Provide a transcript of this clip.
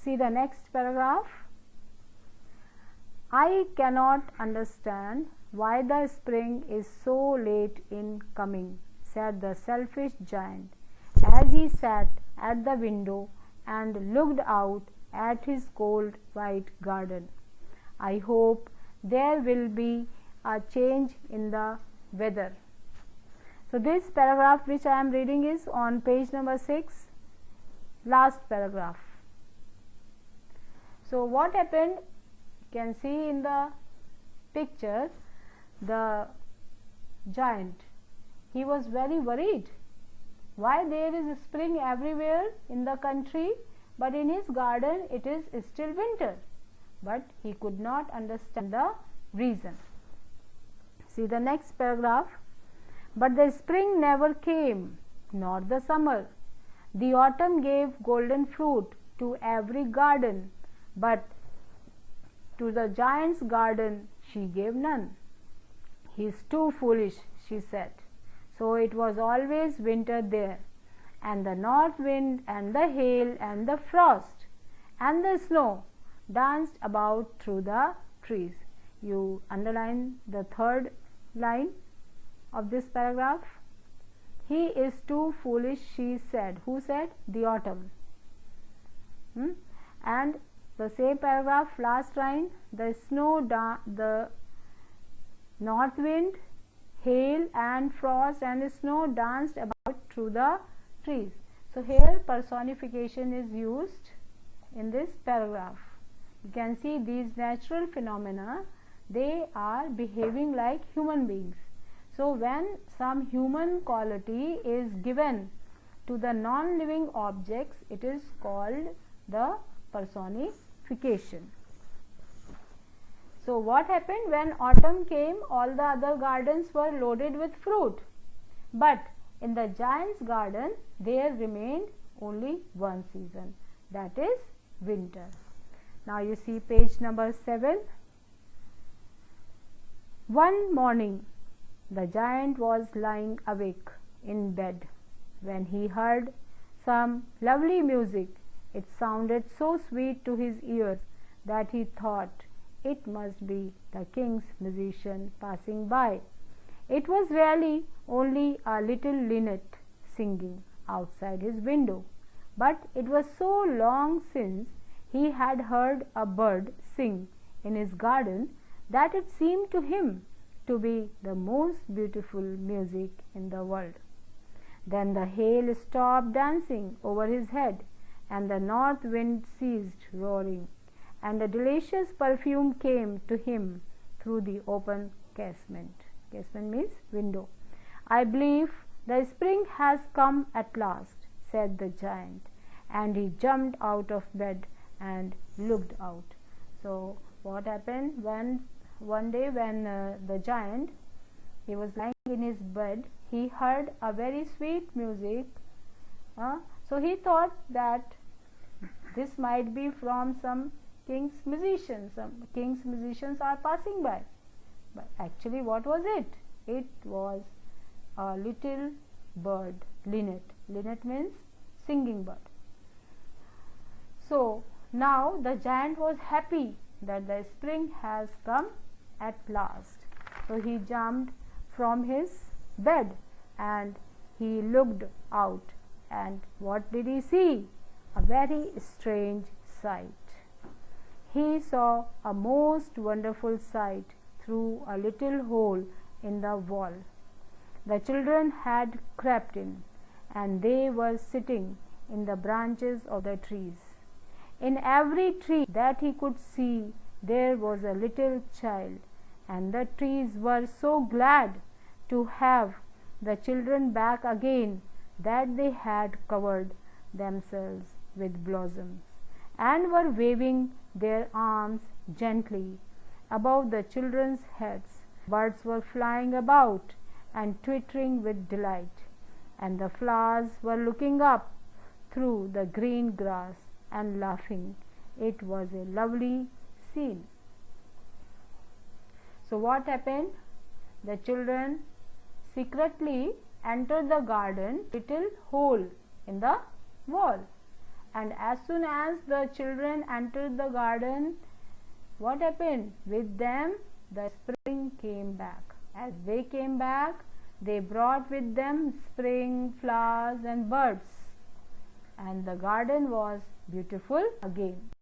See the next paragraph. I cannot understand why the spring is so late in coming, said the selfish giant, as he sat at the window and looked out at his cold white garden. I hope there will be a change in the weather. So this paragraph which I am reading is on page number 6, last paragraph. So what happened? You can see in the picture the giant. He was very worried. Why there is spring everywhere in the country, but in his garden it is still winter. But he could not understand the reason. See the next paragraph. But the spring never came, nor the summer. The autumn gave golden fruit to every garden, but to the giant's garden she gave none. He is too foolish, she said. So it was always winter there, and the north wind and the hail and the frost and the snow danced about through the trees. You underline the third line of this paragraph. He is too foolish, she said. Who said? The autumn. And the same paragraph, last line, the snow, the north wind, hail and frost and snow danced about through the trees. So here personification is used in this paragraph. You can see these natural phenomena, they are behaving like human beings. So when some human quality is given to the non-living objects, it is called the personification. So what happened? When autumn came, all the other gardens were loaded with fruit, but in the giant's garden there remained only one season, that is winter. Now you see page number 7. One morning the giant was lying awake in bed when he heard some lovely music. It sounded so sweet to his ears that he thought it must be the king's musician passing by. It was really only a little linnet singing outside his window, but it was so long since he had heard a bird sing in his garden that it seemed to him to be the most beautiful music in the world. Then the hail stopped dancing over his head, and the north wind ceased roaring, and a delicious perfume came to him through the open casement. Casement means window. I believe the spring has come at last, said the giant, and he jumped out of bed and looked out. So what happened? When one day when the giant, he was lying in his bed, he heard a very sweet music. So he thought that this might be from some king's musicians. Some king's musicians are passing by. But actually what was it? It was a little bird, linnet. Linnet means singing bird. So now the giant was happy that the spring has come at last. So he jumped from his bed and he looked out, and what did he see? A very strange sight. He saw a most wonderful sight through a little hole in the wall. The children had crept in, and they were sitting in the branches of the trees. In every tree that he could see, there was a little child, and the trees were so glad to have the children back again that they had covered themselves with blossoms and were waving their arms gently above the children's heads. Birds were flying about and twittering with delight, and the flowers were looking up through the green grass and laughing. It was a lovely scene. So what happened? The children secretly entered the garden, little hole in the wall, And as soon as the children entered the garden, what happened with them? The spring came back. As they came back, they brought with them spring, flowers and birds, and the garden was beautiful again.